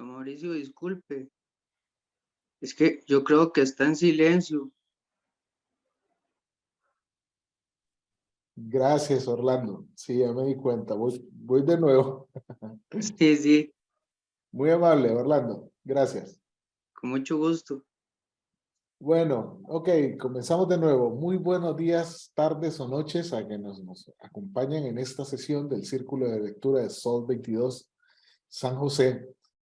Mauricio, disculpe. Es que yo creo que está en silencio. Gracias, Orlando. Sí, ya me di cuenta. Voy de nuevo. Sí, sí, Muy amable, Orlando. Gracias. con mucho gusto. Bueno, ok, comenzamos de nuevo. Muy buenos días, tardes o noches a quienes nos acompañan en esta sesión del Círculo de Lectura de Sol 22 San José.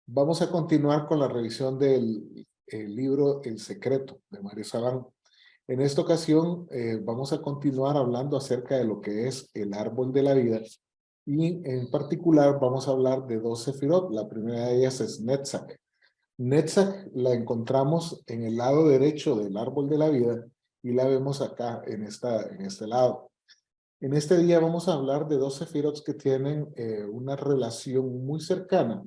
Vamos a continuar con la revisión del libro El Secreto de Mario Sabán. En esta ocasión vamos a continuar hablando acerca de lo que es el árbol de la vida y en particular vamos a hablar de dos sefirot. La primera de ellas es Netzach. Netzach la encontramos en el lado derecho del árbol de la vida y la vemos acá en este lado. En este día vamos a hablar de dos sefirot que tienen una relación muy cercana,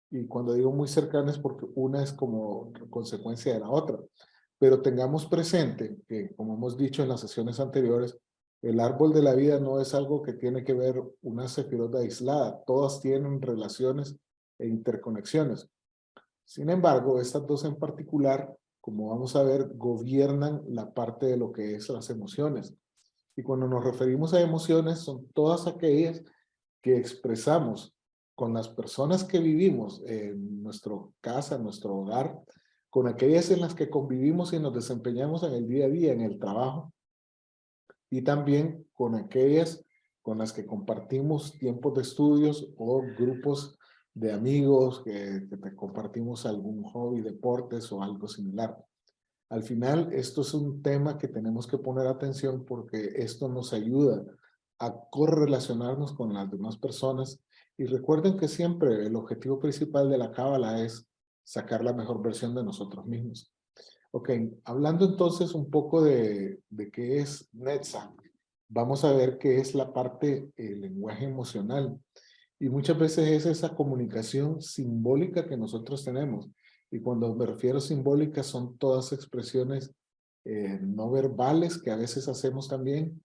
y cuando digo muy cercana es porque una es como consecuencia de la otra. Pero tengamos presente que, como hemos dicho en las sesiones anteriores, el árbol de la vida no es algo que tiene que ver una sefirot aislada. Todas tienen relaciones e interconexiones. Sin embargo, estas dos en particular, como vamos a ver, gobiernan la parte de lo que es las emociones. Y cuando nos referimos a emociones, son todas aquellas que expresamos con las personas que vivimos en nuestra casa, en nuestro hogar, con aquellas en las que convivimos y nos desempeñamos en el día a día, en el trabajo, y también con aquellas con las que compartimos tiempos de estudios o grupos de amigos que compartimos algún hobby, deportes o algo similar. Al final, esto es un tema que tenemos que poner atención porque esto nos ayuda a correlacionarnos con las demás personas. Y recuerden que siempre el objetivo principal de la cábala es sacar la mejor versión de nosotros mismos. Ok, hablando entonces un poco de qué es Netzach, vamos a ver qué es la parte, el lenguaje emocional. Y muchas veces es esa comunicación simbólica que nosotros tenemos. Y cuando me refiero a simbólica son todas expresiones no verbales que a veces hacemos también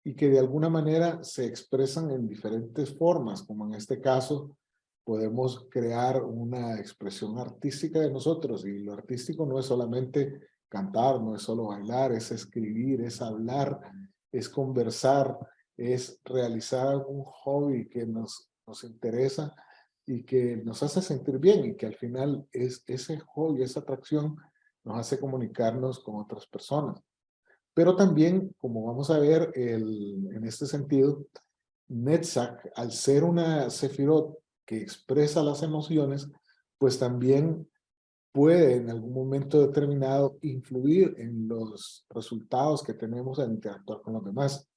y que de alguna manera se expresan en diferentes formas, como en este caso podemos crear una expresión artística de nosotros, y lo artístico no es solamente cantar, no es solo bailar, es escribir, es hablar, es conversar, es realizar algún hobby que nos interesa y que nos hace sentir bien, y que al final es ese hobby, esa atracción nos hace comunicarnos con otras personas. Pero también, como vamos a ver en este sentido, Netzach, al ser una sefirot que expresa las emociones, pues también puede en algún momento determinado influir en los resultados que tenemos al interactuar con los demás.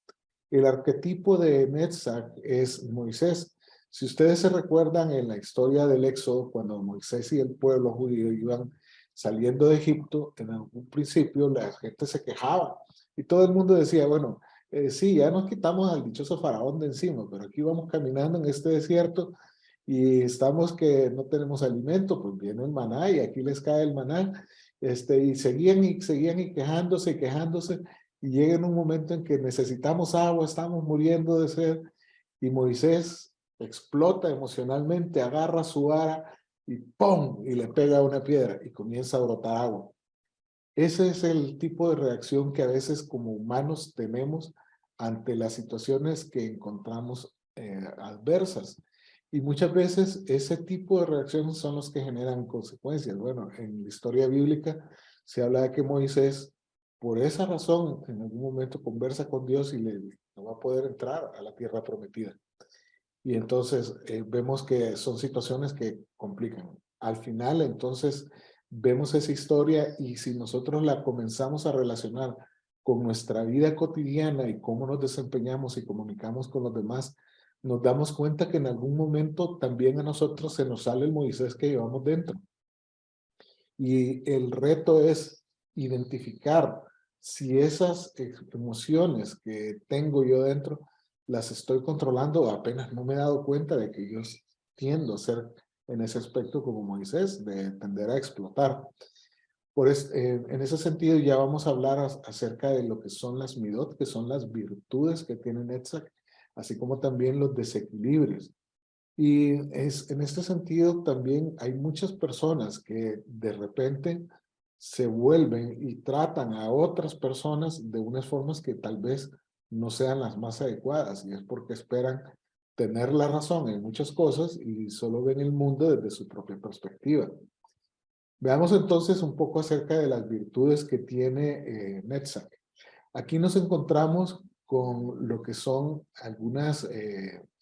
El arquetipo de Netzach es Moisés. Si ustedes se recuerdan en la historia del Éxodo, cuando Moisés y el pueblo judío iban saliendo de Egipto, en algún principio la gente se quejaba y todo el mundo decía, bueno, sí, ya nos quitamos al dichoso faraón de encima, pero aquí vamos caminando en este desierto y estamos que no tenemos alimento, pues viene el maná y aquí les cae el maná, y seguían y quejándose, y llega en un momento en que necesitamos agua, estamos muriendo de sed, y Moisés explota emocionalmente, agarra su vara y ¡pum! Y le pega una piedra y comienza a brotar agua. Ese es el tipo de reacción que a veces como humanos tenemos ante las situaciones que encontramos adversas. Y muchas veces ese tipo de reacciones son los que generan consecuencias. Bueno, en la historia bíblica se habla de que Moisés, por esa razón, en algún momento conversa con Dios y no va a poder entrar a la tierra prometida. Y entonces vemos que son situaciones que complican. Al final, entonces, vemos esa historia y si nosotros la comenzamos a relacionar con nuestra vida cotidiana y cómo nos desempeñamos y comunicamos con los demás, nos damos cuenta que en algún momento también a nosotros se nos sale el Moisés que llevamos dentro. Y el reto es identificar si esas emociones que tengo yo dentro las estoy controlando o apenas no me he dado cuenta de que yo tiendo a ser en ese aspecto como Moisés, de tender a explotar. En ese sentido ya vamos a hablar acerca de lo que son las midot, que son las virtudes que tiene Netzach, así como también los desequilibrios. Y en este sentido también hay muchas personas que de repente se vuelven y tratan a otras personas de unas formas que tal vez no sean las más adecuadas, y es porque esperan tener la razón en muchas cosas y solo ven el mundo desde su propia perspectiva. Veamos entonces un poco acerca de las virtudes que tiene NetSac. Aquí nos encontramos con lo que son algunas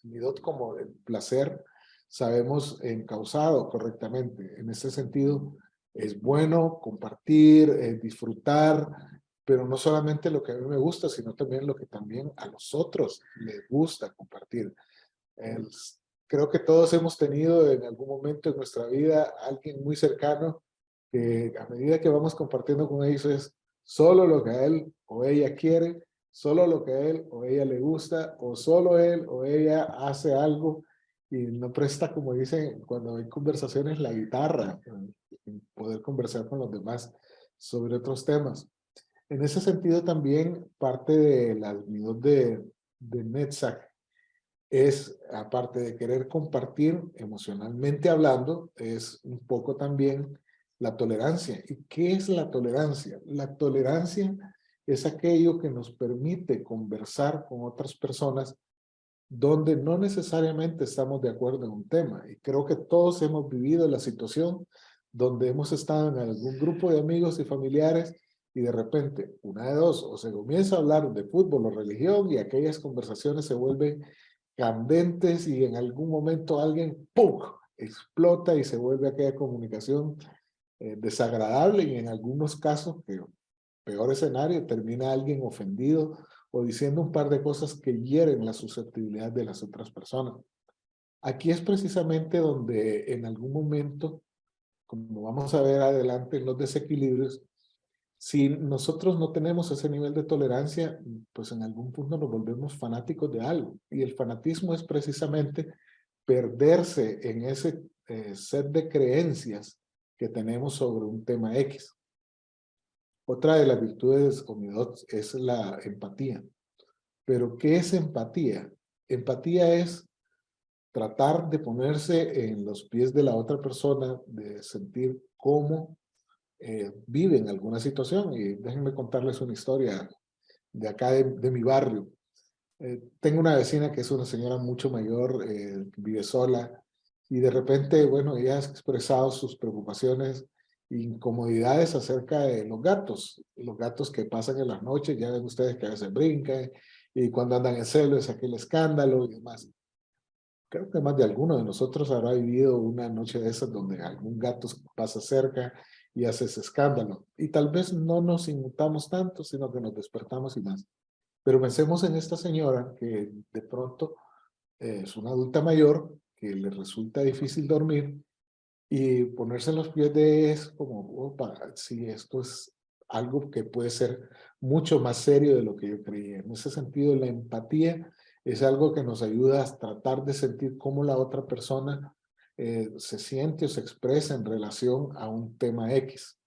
midot como el placer, sabemos encausado correctamente. En ese sentido, es bueno compartir, disfrutar, pero no solamente lo que a mí me gusta, sino también lo que también a los otros les gusta compartir. El- Creo que todos hemos tenido en algún momento en nuestra vida alguien muy cercano que a medida que vamos compartiendo con ellos es solo lo que a él o ella quiere, solo lo que a él o ella le gusta, o solo él o ella hace algo y no presta, como dicen cuando hay conversaciones, la guitarra, poder conversar con los demás sobre otros temas. En ese sentido también parte de las videos de NetSac es, aparte de querer compartir emocionalmente hablando, es un poco también la tolerancia. ¿Y qué es la tolerancia? La tolerancia es aquello que nos permite conversar con otras personas donde no necesariamente estamos de acuerdo en un tema. Y creo que todos hemos vivido la situación donde hemos estado en algún grupo de amigos y familiares y de repente, una de dos, o se comienza a hablar de fútbol o religión y aquellas conversaciones se vuelven candentes y en algún momento alguien ¡pum! Explota y se vuelve aquella comunicación desagradable y en algunos casos, peor escenario, termina alguien ofendido o diciendo un par de cosas que hieren la susceptibilidad de las otras personas. Aquí es precisamente donde en algún momento, como vamos a ver adelante en los desequilibrios, si nosotros no tenemos ese nivel de tolerancia, pues en algún punto nos volvemos fanáticos de algo. Y el fanatismo es precisamente perderse en ese set de creencias que tenemos sobre un tema X. Otra de las virtudes o midot es la empatía. Pero ¿qué es empatía? Empatía es tratar de ponerse en los pies de la otra persona, de sentir cómo vive en alguna situación. Y déjenme contarles una historia de acá de mi barrio. Tengo una vecina que es una señora mucho mayor, vive sola, y de repente, bueno, ella ha expresado sus preocupaciones e incomodidades acerca de los gatos que pasan en las noches, ya ven ustedes que a veces brincan, y cuando andan en celo es aquel escándalo y demás. Creo que más de alguno de nosotros habrá vivido una noche de esas donde algún gato pasa cerca y hace ese escándalo. Y tal vez no nos inmutamos tanto, sino que nos despertamos y más. Pero pensemos en esta señora que de pronto es una adulta mayor, que le resulta difícil dormir y ponerse en los pies de es como, opa, si esto es algo que puede ser mucho más serio de lo que yo creía. En ese sentido, la empatía es algo que nos ayuda a tratar de sentir cómo la otra persona se siente o se expresa en relación a un tema X.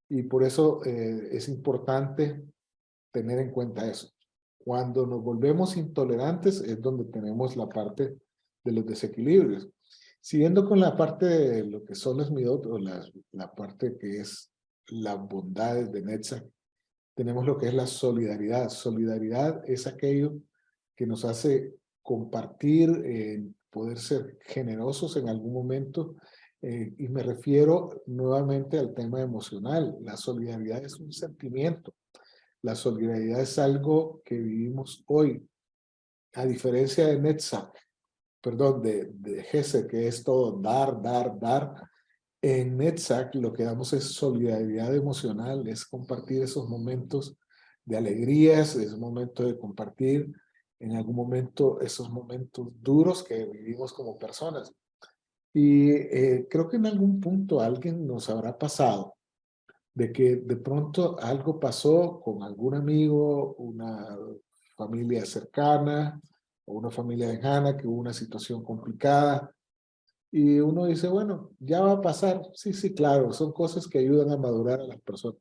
Y por eso es importante tener en cuenta eso. Cuando nos volvemos intolerantes es donde tenemos la parte de los desequilibrios. Siguiendo con la parte de lo que son las midot, o la parte que es las bondades de Netzach, tenemos lo que es la solidaridad. Solidaridad es aquello que nos hace compartir, poder ser generosos en algún momento, y me refiero nuevamente al tema emocional. La solidaridad es un sentimiento. La solidaridad es algo que vivimos hoy, a diferencia de Netzach, perdón, de Gesed, que es todo dar, dar, dar. En Netzach lo que damos es solidaridad emocional, es compartir esos momentos de alegrías, es un momento de compartir en algún momento esos momentos duros que vivimos como personas. Y creo que en algún punto alguien nos habrá pasado de que de pronto algo pasó con algún amigo, una familia cercana o una familia lejana, que hubo una situación complicada y uno dice, bueno, ya va a pasar. Sí, sí, claro, son cosas que ayudan a madurar a las personas,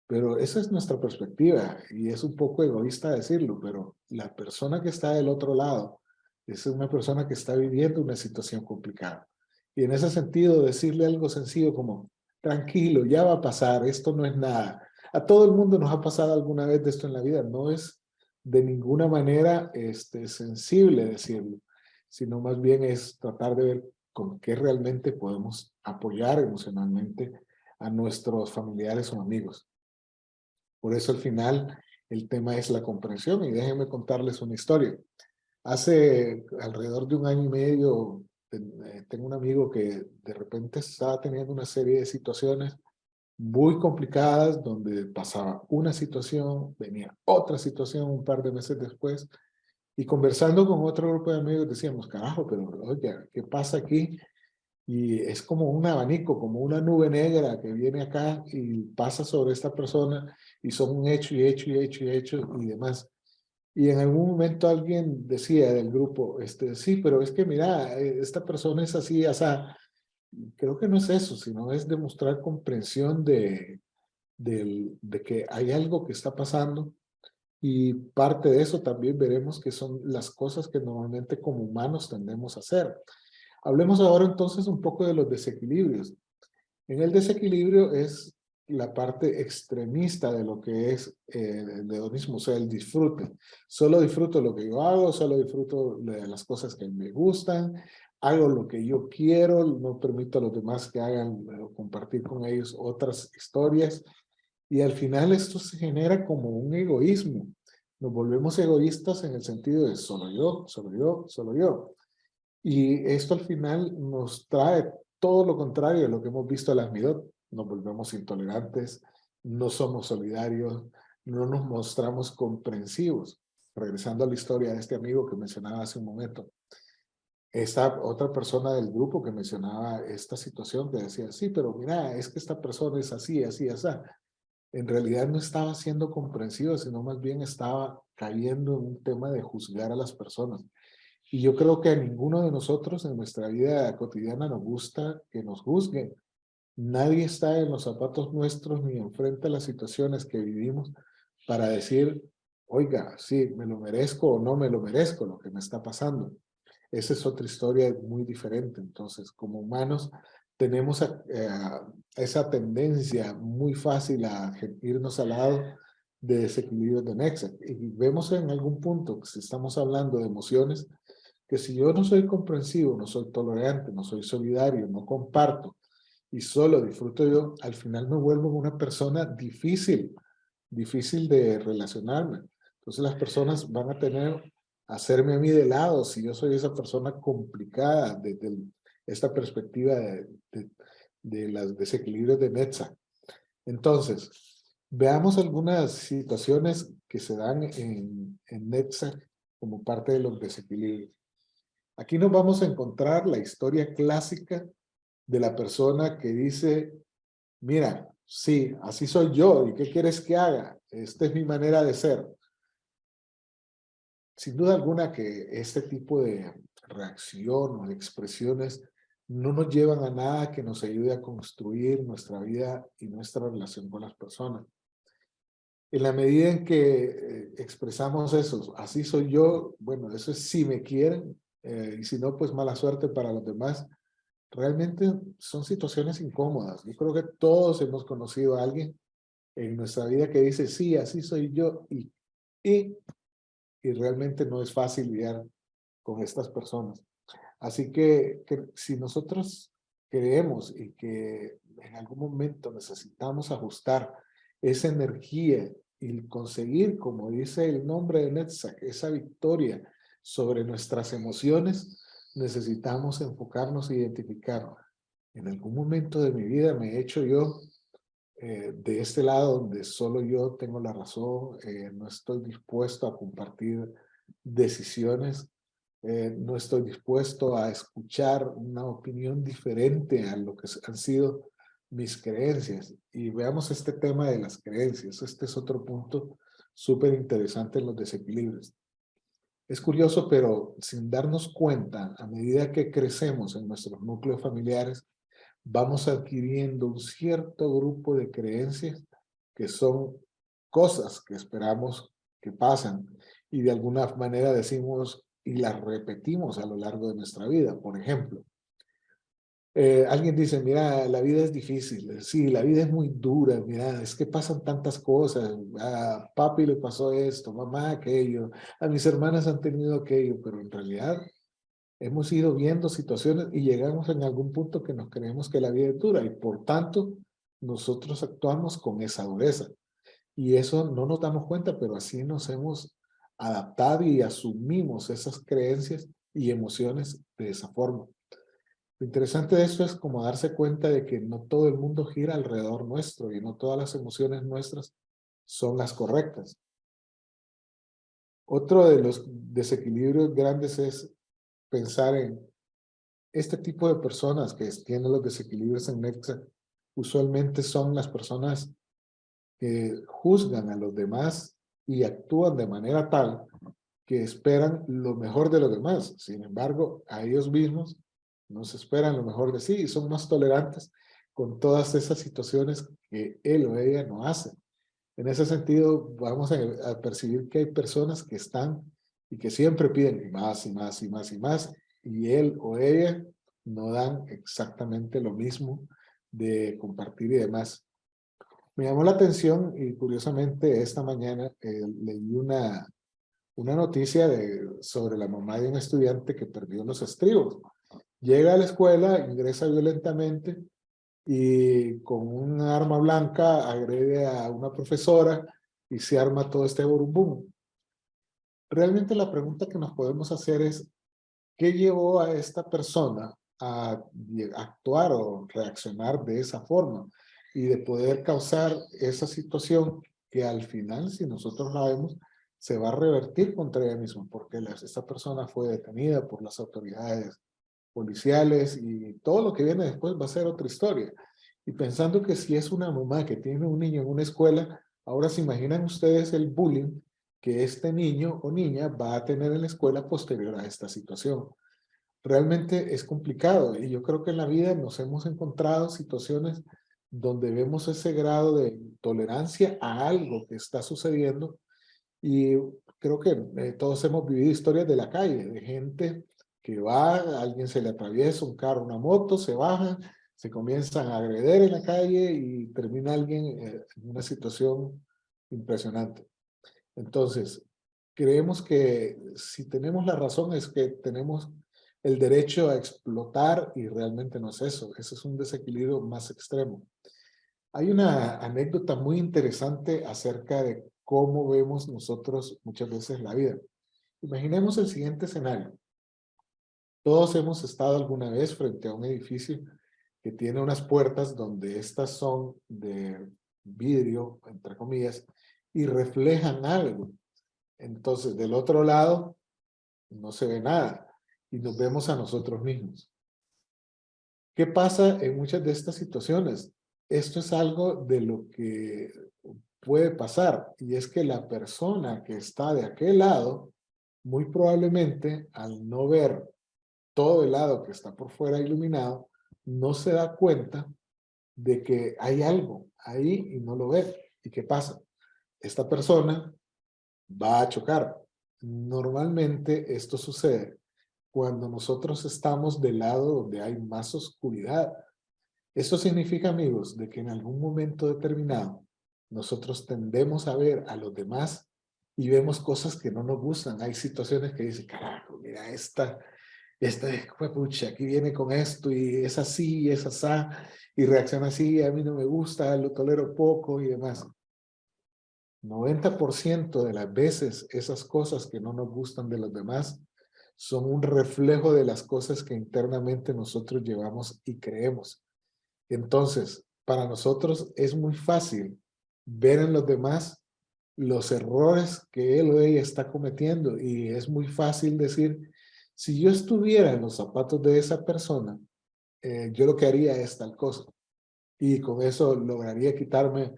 pero esa es nuestra perspectiva y es un poco egoísta decirlo, pero la persona que está del otro lado Es una persona que está viviendo una situación complicada. Y en ese sentido, decirle algo sencillo como, tranquilo, ya va a pasar, esto no es nada. A todo el mundo nos ha pasado alguna vez de esto en la vida, no es de ninguna manera sensible decirlo, sino más bien es tratar de ver con qué realmente podemos apoyar emocionalmente a nuestros familiares o amigos. Por eso al final el tema es la comprensión y déjenme contarles una historia. Hace alrededor de 1 año y medio tengo un amigo que de repente estaba teniendo una serie de situaciones muy complicadas donde pasaba una situación, venía otra situación un par de meses después y conversando con otro grupo de amigos decíamos, carajo, pero oye, ¿qué pasa aquí? Y es como un abanico, como una nube negra que viene acá y pasa sobre esta persona y son un hecho y hecho y hecho y hecho y demás. Y en algún momento alguien decía del grupo, sí, pero es que mira, esta persona es así, o sea, creo que no es eso, sino es demostrar comprensión de que hay algo que está pasando y parte de eso también veremos que son las cosas que normalmente como humanos tendemos a hacer. Hablemos ahora entonces un poco de los desequilibrios. En el desequilibrio es la parte extremista de lo que es el hedonismo, o sea, el disfrute. Solo disfruto lo que yo hago, solo disfruto de las cosas que me gustan, hago lo que yo quiero, no permito a los demás que hagan o compartir con ellos otras historias. Y al final esto se genera como un egoísmo. Nos volvemos egoístas en el sentido de solo yo, solo yo, solo yo. Y esto al final nos trae todo lo contrario de lo que hemos visto a las Midot. Nos volvemos intolerantes, no somos solidarios, no nos mostramos comprensivos. Regresando a la historia de este amigo que mencionaba hace un momento. Esta otra persona del grupo que mencionaba esta situación que decía, sí, pero mira, es que esta persona es así, así, así. En realidad no estaba siendo comprensivo, sino más bien estaba cayendo en un tema de juzgar a las personas. Y yo creo que a ninguno de nosotros en nuestra vida cotidiana nos gusta que nos juzguen. Nadie está en los zapatos nuestros ni enfrenta las situaciones que vivimos para decir, oiga, sí, me lo merezco o no me lo merezco lo que me está pasando. Esa es otra historia muy diferente. Entonces, como humanos, tenemos esa tendencia muy fácil a irnos al lado de desequilibrios de Nexa. Y vemos en algún punto que si estamos hablando de emociones, que si yo no soy comprensivo, no soy tolerante, no soy solidario, no comparto y solo disfruto yo, al final me vuelvo una persona difícil, difícil de relacionarme. Entonces las personas van a tener, hacerme a mí de lado si yo soy esa persona complicada desde esta perspectiva de los desequilibrios de Metza. Entonces, veamos algunas situaciones que se dan en Netza como parte de los desequilibrios. Aquí nos vamos a encontrar la historia clásica de la persona que dice, mira, sí, así soy yo, ¿y qué quieres que haga? Esta es mi manera de ser. Sin duda alguna que este tipo de reacción o de expresiones no nos llevan a nada que nos ayude a construir nuestra vida y nuestra relación con las personas. En la medida en que expresamos eso, así soy yo, bueno, eso es si me quieren, y si no, pues mala suerte para los demás. Realmente son situaciones incómodas. Yo creo que todos hemos conocido a alguien en nuestra vida que dice, sí, así soy yo, y, y realmente no es fácil lidiar con estas personas. Así que si nosotros creemos y que en algún momento necesitamos ajustar esa energía y conseguir, como dice el nombre de Netzach, esa victoria sobre nuestras emociones, necesitamos enfocarnos e identificar. En algún momento de mi vida me he hecho yo de este lado donde solo yo tengo la razón, no estoy dispuesto a compartir decisiones, no estoy dispuesto a escuchar una opinión diferente a lo que han sido mis creencias. Y veamos este tema de las creencias. Este es otro punto súper interesante en los desequilibrios. Es curioso, pero sin darnos cuenta, a medida que crecemos en nuestros núcleos familiares, vamos adquiriendo un cierto grupo de creencias que son cosas que esperamos que pasan y de alguna manera decimos, y las repetimos a lo largo de nuestra vida. Por ejemplo, alguien dice, mira, la vida es difícil. Sí, la vida es muy dura. Mira, es que pasan tantas cosas. A papi le pasó esto, mamá aquello, a mis hermanas han tenido aquello, pero en realidad hemos ido viendo situaciones y llegamos en algún punto que nos creemos que la vida es dura y por tanto nosotros actuamos con esa dureza. Y eso no nos damos cuenta, pero así nos hemos adaptado y asumimos esas creencias y emociones de esa forma. Lo interesante de eso es como darse cuenta de que no todo el mundo gira alrededor nuestro y no todas las emociones nuestras son las correctas. Otro de los desequilibrios grandes es pensar en este tipo de personas que tienen los desequilibrios en Nexa. Usualmente son las personas que juzgan a los demás y actúan de manera tal que esperan lo mejor de los demás. Sin embargo, a ellos mismos no se esperan lo mejor de sí y son más tolerantes con todas esas situaciones que él o ella no hace. En ese sentido, vamos a percibir que hay personas que están y que siempre piden más y más y más y más, y él o ella no dan exactamente lo mismo de compartir y demás. Me llamó la atención y curiosamente esta mañana leí una noticia sobre la mamá de un estudiante que perdió los estribos. Llega a la escuela, ingresa violentamente y con un arma blanca agrede a una profesora y se arma todo este burumbum. Realmente la pregunta que nos podemos hacer es, ¿qué llevó a esta persona a actuar o reaccionar de esa forma? Y de poder causar esa situación que al final, si nosotros la vemos, se va a revertir contra ella misma, porque esta persona fue detenida por las autoridades policiales y todo lo que viene después va a ser otra historia. Y pensando que si es una mamá que tiene un niño en una escuela, ahora se imaginan ustedes el bullying que este niño o niña va a tener en la escuela posterior a esta situación. Realmente es complicado y yo creo que en la vida nos hemos encontrado situaciones donde vemos ese grado de tolerancia a algo que está sucediendo y creo que todos hemos vivido historias de la calle, de gente que va, a alguien se le atraviesa un carro, una moto, se bajan, se comienzan a agredir en la calle y termina alguien en una situación impresionante. Entonces, creemos que si tenemos la razón es que tenemos el derecho a explotar y realmente no es eso. Ese es un desequilibrio más extremo. Hay una anécdota muy interesante acerca de cómo vemos nosotros muchas veces la vida. Imaginemos el siguiente escenario. Todos hemos estado alguna vez frente a un edificio que tiene unas puertas donde estas son de vidrio, entre comillas, y reflejan algo. Entonces, del otro lado, no se ve nada y nos vemos a nosotros mismos. ¿Qué pasa en muchas de estas situaciones? Esto es algo de lo que puede pasar y es que la persona que está de aquel lado, muy probablemente al no ver todo el lado que está por fuera iluminado, no se da cuenta de que hay algo ahí y no lo ve. ¿Y qué pasa? Esta persona va a chocar. Normalmente esto sucede cuando nosotros estamos del lado donde hay más oscuridad. Esto significa, amigos, de que en algún momento determinado nosotros tendemos a ver a los demás y vemos cosas que no nos gustan. Hay situaciones que dicen, carajo, mira, esta pucha, aquí viene con esto y es así, y es asá, y reacciona así, a mí no me gusta, lo tolero poco y demás. 90% de las veces esas cosas que no nos gustan de los demás son un reflejo de las cosas que internamente nosotros llevamos y creemos. Entonces, para nosotros es muy fácil ver en los demás los errores que él o ella está cometiendo y es muy fácil decir, si yo estuviera en los zapatos de esa persona, yo lo que haría es tal cosa y con eso lograría quitarme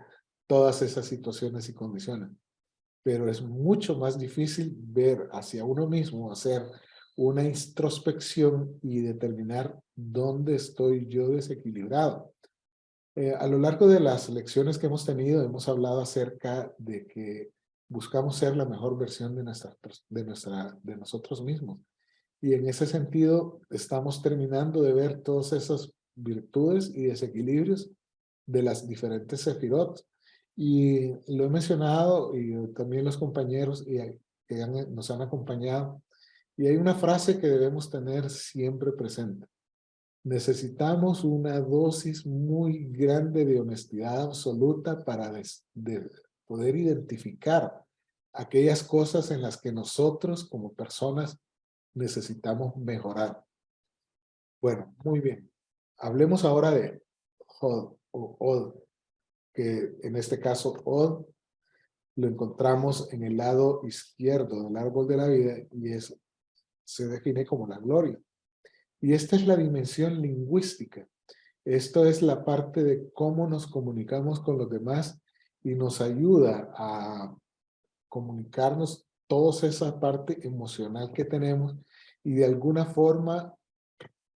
todas esas situaciones y condiciones. Pero es mucho más difícil ver hacia uno mismo, hacer una introspección y determinar dónde estoy yo desequilibrado. A lo largo de las lecciones que hemos tenido, hemos hablado acerca de que buscamos ser la mejor versión de nosotros mismos. Y en ese sentido, estamos terminando de ver todas esas virtudes y desequilibrios de las diferentes sefirot. Y lo he mencionado, y también los compañeros nos han acompañado. Y hay una frase que debemos tener siempre presente. Necesitamos una dosis muy grande de honestidad absoluta para poder identificar aquellas cosas en las que nosotros como personas necesitamos mejorar. Bueno, muy bien. Hablemos ahora de Hod o Od, que en este caso Od lo encontramos en el lado izquierdo del árbol de la vida y se define como la gloria. Y esta es la dimensión lingüística. Esto es la parte de cómo nos comunicamos con los demás y nos ayuda a comunicarnos toda esa parte emocional que tenemos y de alguna forma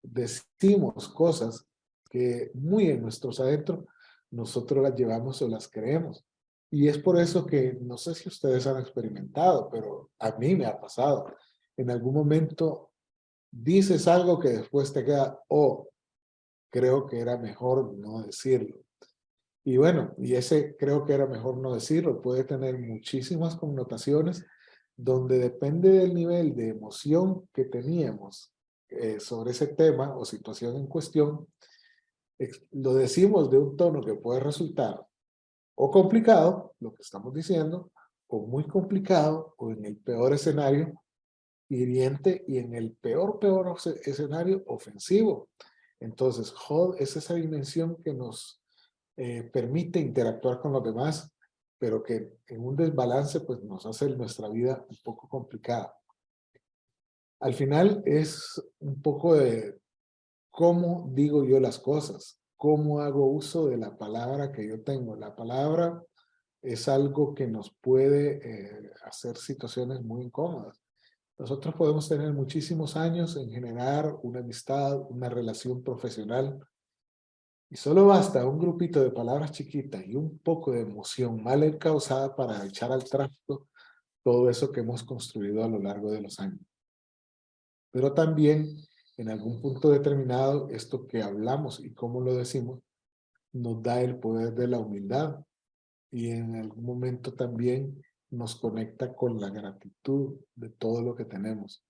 decimos cosas que muy en nuestros adentros nosotros las llevamos o las creemos. Y es por eso que no sé si ustedes han experimentado, pero a mí me ha pasado. En algún momento dices algo que después te queda, oh, creo que era mejor no decirlo. Y bueno, y ese creo que era mejor no decirlo, puede tener muchísimas connotaciones donde depende del nivel de emoción que teníamos sobre ese tema o situación en cuestión, lo decimos de un tono que puede resultar o complicado, lo que estamos diciendo, o muy complicado, o en el peor escenario, hiriente, y en el peor escenario, ofensivo. Entonces, Hod es esa dimensión que nos permite interactuar con los demás, pero que en un desbalance pues nos hace nuestra vida un poco complicada. Al final es un poco de cómo digo yo las cosas, cómo hago uso de la palabra que yo tengo. La palabra es algo que nos puede hacer situaciones muy incómodas. Nosotros podemos tener muchísimos años en generar una amistad, una relación profesional, y solo basta un grupito de palabras chiquitas y un poco de emoción mal encausada para echar al trasto todo eso que hemos construido a lo largo de los años. Pero también, en algún punto determinado, esto que hablamos y cómo lo decimos, nos da el poder de la humildad y en algún momento también nos conecta con la gratitud de todo lo que tenemos.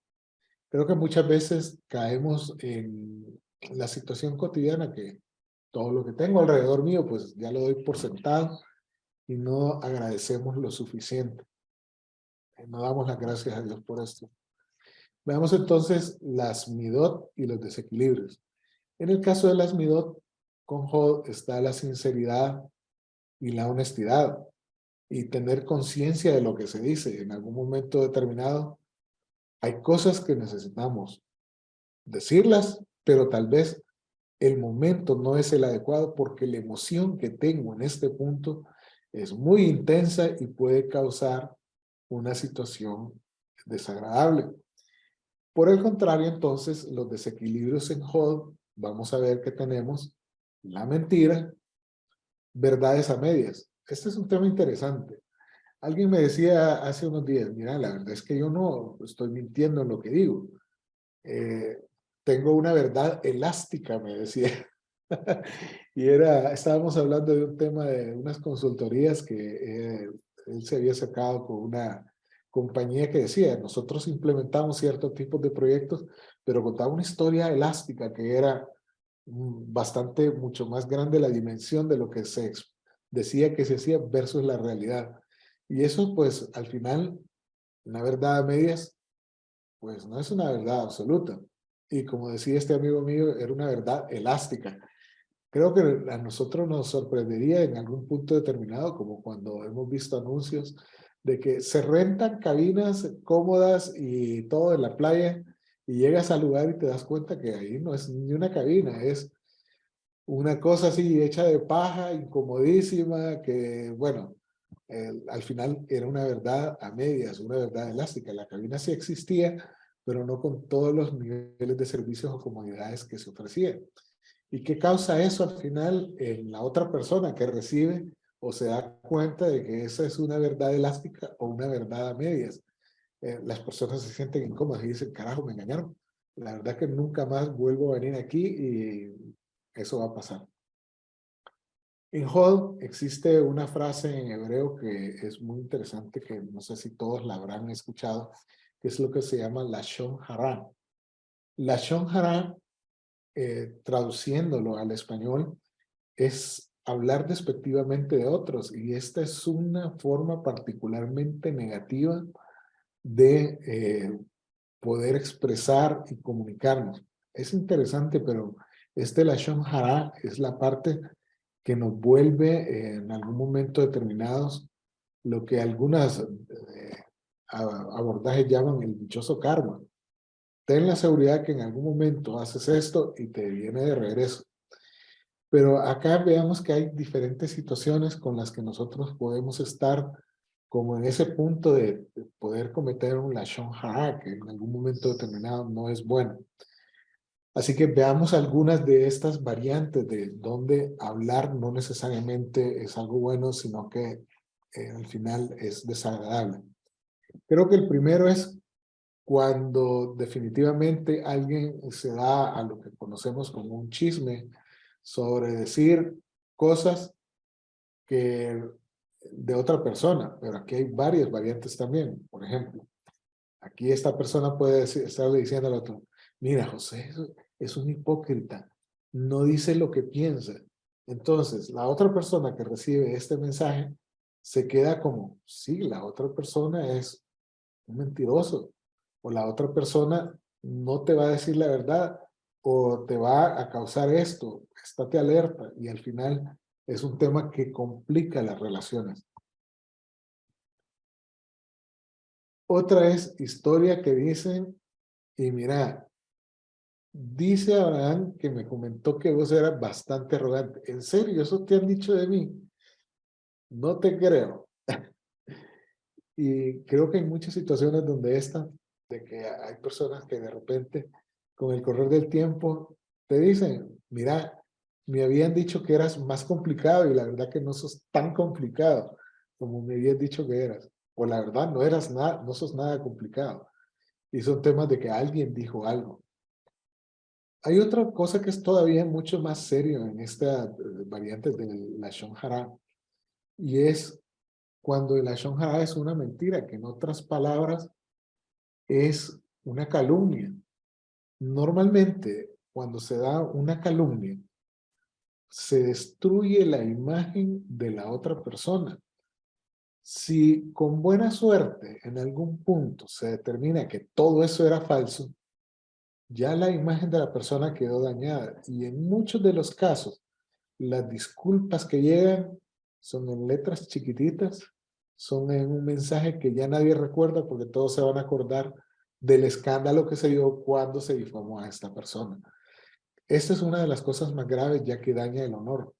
Creo que muchas veces caemos en la situación cotidiana que todo lo que tengo alrededor mío, pues ya lo doy por sentado y no agradecemos lo suficiente. No damos las gracias a Dios por esto. Veamos entonces las midot y los desequilibrios. En el caso de las midot, con Hod está la sinceridad y la honestidad y tener conciencia de lo que se dice. En algún momento determinado hay cosas que necesitamos decirlas, pero tal vez el momento no es el adecuado porque la emoción que tengo en este punto es muy intensa y puede causar una situación desagradable. Por el contrario, entonces, los desequilibrios en Hod, vamos a ver que tenemos la mentira, verdades a medias. Este es un tema interesante. Alguien me decía hace unos días, mira, la verdad es que yo no estoy mintiendo en lo que digo. Tengo una verdad elástica, me decía. Y estábamos hablando de un tema de unas consultorías que él se había sacado con una compañía que decía, nosotros implementamos ciertos tipos de proyectos, pero contaba una historia elástica que era bastante, mucho más grande la dimensión de lo que se decía que se hacía versus la realidad. Y eso, pues, al final, una verdad a medias, pues no es una verdad absoluta. Y como decía este amigo mío, era una verdad elástica. Creo que a nosotros nos sorprendería en algún punto determinado, como cuando hemos visto anuncios de que se rentan cabinas cómodas y todo en la playa, y llegas al lugar y te das cuenta que ahí no es ni una cabina, es una cosa así hecha de paja, incomodísima, que bueno, al final era una verdad a medias, una verdad elástica. La cabina sí existía, pero no con todos los niveles de servicios o comodidades que se ofrecían. ¿Y qué causa eso al final en la otra persona que recibe o se da cuenta de que esa es una verdad elástica o una verdad a medias. Las personas se sienten incómodas y dicen, carajo, me engañaron. La verdad que nunca más vuelvo a venir aquí y eso va a pasar. En Hall existe una frase en hebreo que es muy interesante, que no sé si todos la habrán escuchado, que es lo que se llama Lashon Hara. Lashon Hara, traduciéndolo al español, es hablar despectivamente de otros, y esta es una forma particularmente negativa de poder expresar y comunicarnos. Es interesante, pero este Lashon Hara es la parte que nos vuelve en algún momento determinados lo que algunas abordajes llaman el dichoso karma. Ten la seguridad que en algún momento haces esto y te viene de regreso. Pero acá veamos que hay diferentes situaciones con las que nosotros podemos estar como en ese punto de poder cometer un lashon hara, que en algún momento determinado no es bueno. Así que veamos algunas de estas variantes de donde hablar no necesariamente es algo bueno, sino que al final es desagradable. Creo que el primero es cuando definitivamente alguien se da a lo que conocemos como un chisme sobre decir cosas que de otra persona, pero aquí hay varias variantes también. Por ejemplo, aquí esta persona puede estarle diciendo al otro, mira, José es un hipócrita, no dice lo que piensa. Entonces, la otra persona que recibe este mensaje se queda como, sí, la otra persona es un mentiroso, o la otra persona no te va a decir la verdad, o te va a causar esto, estate alerta, y al final es un tema que complica las relaciones. Otra es historia que dicen, y mira, dice Abraham que me comentó que vos eras bastante arrogante. ¿En serio? ¿Eso te han dicho de mí? No te creo. Y creo que hay muchas situaciones donde de que hay personas que de repente, con el correr del tiempo, te dicen, mira, me habían dicho que eras más complicado y la verdad que no sos tan complicado como me habías dicho que eras. O la verdad no eras nada, no sos nada complicado. Y son temas de que alguien dijo algo. Hay otra cosa que es todavía mucho más serio en esta variante de la Lashon Hara, y es cuando el Lashon Hara es una mentira, que en otras palabras es una calumnia. Normalmente, cuando se da una calumnia, se destruye la imagen de la otra persona. Si con buena suerte en algún punto se determina que todo eso era falso, ya la imagen de la persona quedó dañada, y en muchos de los casos las disculpas que llegan son en letras chiquititas, son en un mensaje que ya nadie recuerda porque todos se van a acordar del escándalo que se dio cuando se difamó a esta persona. Esta es una de las cosas más graves, ya que daña el honor.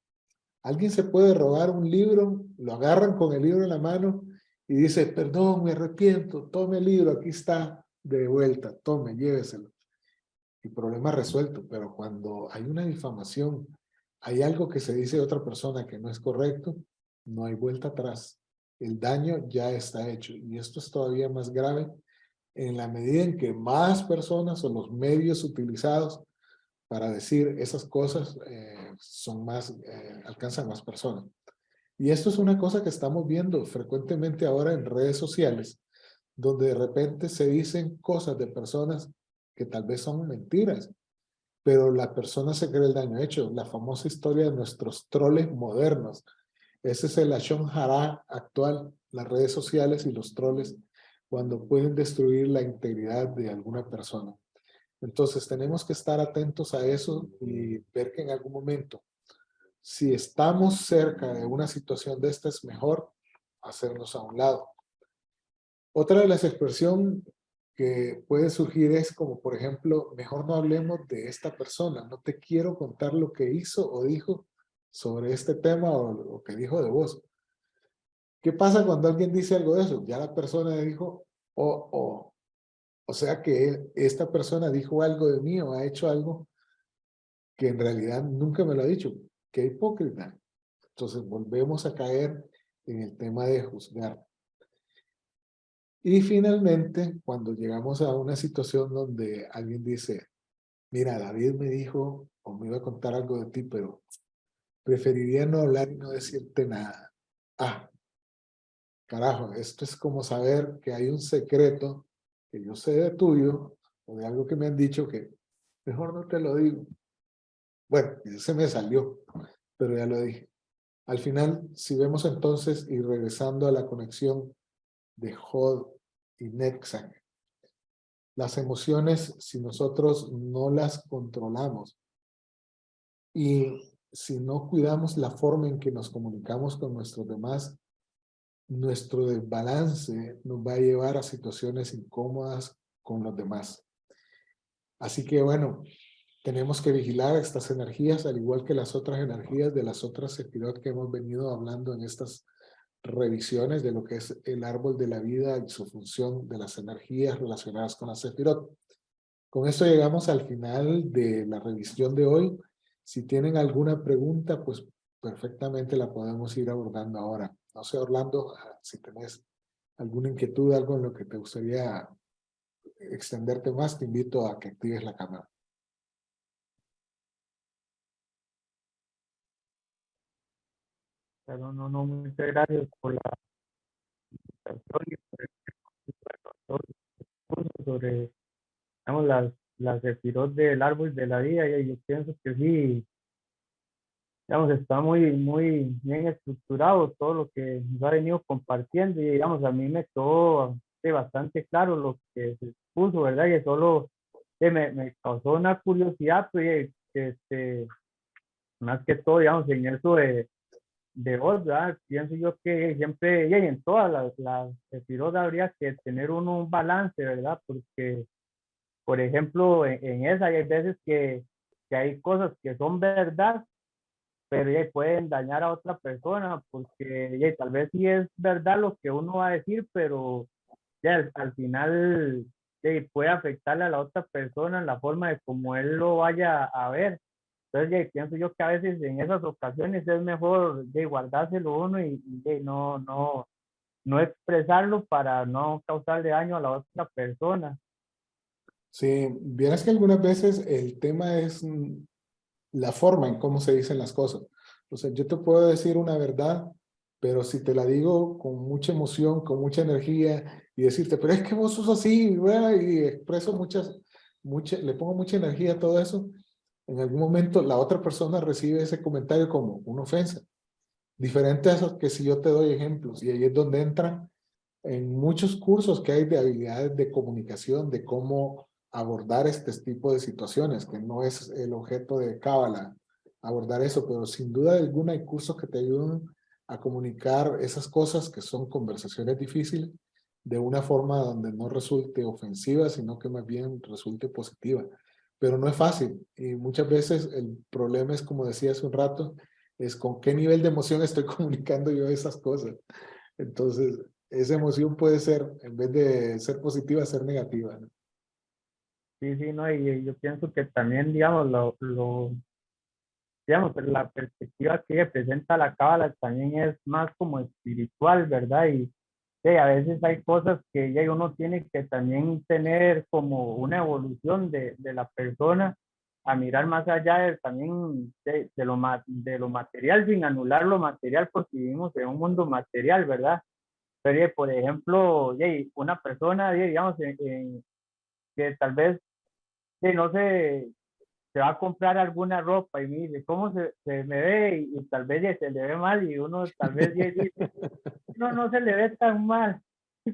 Alguien se puede robar un libro, lo agarran con el libro en la mano y dice, perdón, me arrepiento, tome el libro, aquí está de vuelta, tome, lléveselo. Y problema resuelto. Pero cuando hay una difamación, hay algo que se dice de otra persona que no es correcto, no hay vuelta atrás. El daño ya está hecho. Y esto es todavía más grave en la medida en que más personas o los medios utilizados para decir esas cosas alcanzan más personas. Y esto es una cosa que estamos viendo frecuentemente ahora en redes sociales, donde de repente se dicen cosas de personas que tal vez son mentiras, pero la persona se cree el daño hecho. La famosa historia de nuestros troles modernos. Ese es el Lashon Hara actual, las redes sociales y los troles, cuando pueden destruir la integridad de alguna persona. Entonces tenemos que estar atentos a eso y ver que en algún momento, si estamos cerca de una situación de esta, es mejor hacernos a un lado. Otra de las expresiones que puede surgir es como, por ejemplo, mejor no hablemos de esta persona, no te quiero contar lo que hizo o dijo sobre este tema o lo que dijo de vos. ¿Qué pasa cuando alguien dice algo de eso? Ya la persona dijo, o sea que esta persona dijo algo de mí o ha hecho algo que en realidad nunca me lo ha dicho. Qué hipócrita. Entonces volvemos a caer en el tema de juzgar. Y finalmente, cuando llegamos a una situación donde alguien dice, mira, David me dijo o me iba a contar algo de ti, pero preferiría no hablar y no decirte nada. Ah, carajo, esto es como saber que hay un secreto que yo sé de tuyo o de algo que me han dicho que mejor no te lo digo. Bueno, se me salió, pero ya lo dije. Al final, si vemos entonces y regresando a la conexión de Hod y Nexan, las emociones, si nosotros no las controlamos y si no cuidamos la forma en que nos comunicamos con nuestros demás, nuestro desbalance nos va a llevar a situaciones incómodas con los demás. Así que bueno, tenemos que vigilar estas energías, al igual que las otras energías de las otras sefirot que hemos venido hablando en estas revisiones de lo que es el árbol de la vida y su función de las energías relacionadas con la sefirot. Con esto llegamos al final de la revisión de hoy. Si tienen alguna pregunta, pues perfectamente la podemos ir abordando ahora. No sé, Orlando, si tenés alguna inquietud, algo en lo que te gustaría extenderte más, te invito a que actives la cámara. Pero no, muchas gracias por la presentación y por el curso sobre, digamos, las sefirot del árbol de la vida, y yo pienso que sí, digamos, está muy bien estructurado todo lo que nos ha venido compartiendo, y digamos, a mí me quedó bastante claro lo que se expuso, ¿verdad? Y solo me causó una curiosidad, pues, más que todo, digamos, en eso de vos, ¿verdad? Pienso yo que siempre, y en todas las sefirot habría que tener uno un balance, ¿verdad? Porque, por ejemplo, en esa hay veces que hay cosas que son verdad, pero ya pueden dañar a otra persona, porque ya, tal vez sí es verdad lo que uno va a decir, pero ya al final ya, puede afectarle a la otra persona en la forma de cómo él lo vaya a ver. Entonces, ya, pienso yo que a veces en esas ocasiones es mejor guardárselo uno y no expresarlo para no causarle daño a la otra persona. Sí, vieras que algunas veces el tema es la forma en cómo se dicen las cosas. O sea, yo te puedo decir una verdad, pero si te la digo con mucha emoción, con mucha energía y decirte, pero es que vos sos así, ¿verdad? Y expreso le pongo mucha energía a todo eso, en algún momento la otra persona recibe ese comentario como una ofensa. Diferente a eso que si yo te doy ejemplos, y ahí es donde entran en muchos cursos que hay de habilidades de comunicación, de cómo abordar este tipo de situaciones, que no es el objeto de Cábala abordar eso, pero sin duda alguna hay cursos que te ayudan a comunicar esas cosas que son conversaciones difíciles de una forma donde no resulte ofensiva, sino que más bien resulte positiva. Pero no es fácil y muchas veces el problema es, como decía hace un rato, es con qué nivel de emoción estoy comunicando yo esas cosas. Entonces, esa emoción puede ser, en vez de ser positiva, ser negativa, ¿no? Sí, sí, no, y yo pienso que también, digamos, digamos, la perspectiva que presenta la cábala también es más como espiritual, ¿verdad? Y a veces hay cosas que ya uno tiene que también tener como una evolución de la persona a mirar más allá también de lo material, sin anular lo material, porque vivimos en un mundo material, ¿verdad? Pero, por ejemplo, una persona, digamos, que tal vez, no sé, se va a comprar alguna ropa y me dice, ¿cómo se me ve? Y tal vez ya se le ve mal y uno tal vez ya dice, no se le ve tan mal.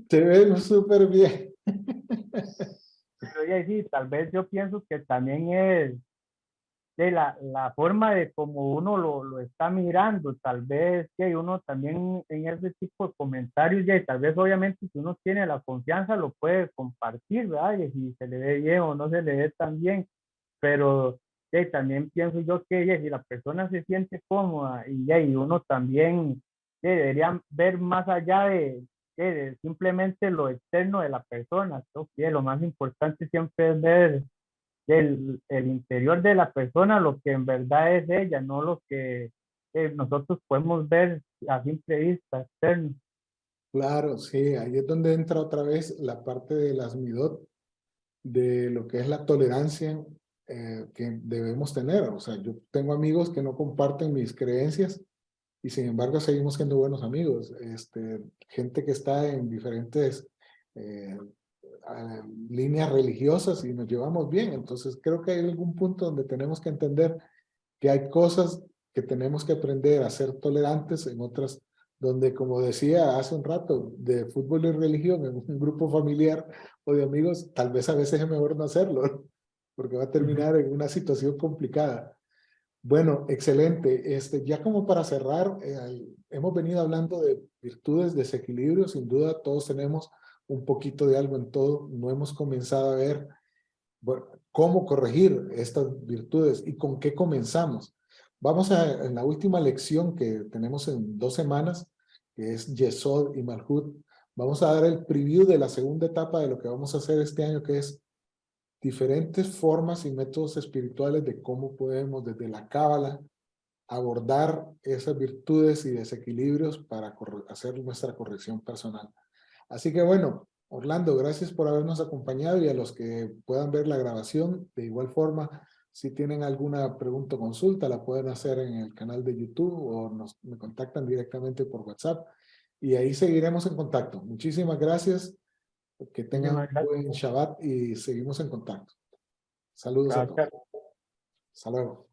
Te ven súper bien. Pero ya sí, tal vez yo pienso que también es de la forma de cómo uno lo está mirando, tal vez que uno también en ese tipo de comentarios, ya, tal vez obviamente si uno tiene la confianza lo puede compartir, ¿verdad? Y si se le ve bien o no se le ve tan bien, pero también pienso yo que si la persona se siente cómoda y uno también debería ver más allá de simplemente lo externo de la persona. Creo que lo más importante siempre es ver el interior de la persona, lo que en verdad es ella, no lo que nosotros podemos ver a simple vista, externo. Claro, sí, ahí es donde entra otra vez la parte de las midot, de lo que es la tolerancia que debemos tener. O sea, yo tengo amigos que no comparten mis creencias y sin embargo seguimos siendo buenos amigos. Gente que está en diferentes líneas religiosas y nos llevamos bien. Entonces creo que hay algún punto donde tenemos que entender que hay cosas que tenemos que aprender a ser tolerantes, en otras donde, como decía hace un rato, de fútbol y religión en un grupo familiar o de amigos, tal vez a veces es mejor no hacerlo, porque va a terminar en una situación complicada. Bueno, excelente. Ya como para cerrar, hemos venido hablando de virtudes, desequilibrio. Sin duda, todos tenemos un poquito de algo en todo. No hemos comenzado a ver, bueno, cómo corregir estas virtudes y con qué comenzamos. Vamos en la última lección que tenemos en 2 semanas, que es Yesod y Malhut. Vamos a dar el preview de la segunda etapa de lo que vamos a hacer este año, que es diferentes formas y métodos espirituales de cómo podemos desde la cábala abordar esas virtudes y desequilibrios para hacer nuestra corrección personal. Así que bueno, Orlando, gracias por habernos acompañado y a los que puedan ver la grabación, de igual forma, si tienen alguna pregunta o consulta, la pueden hacer en el canal de YouTube o me contactan directamente por WhatsApp y ahí seguiremos en contacto. Muchísimas gracias, que tengan un Muchísimas gracias. buen Shabbat y seguimos en contacto. Saludos a todos. Gracias. Hasta luego.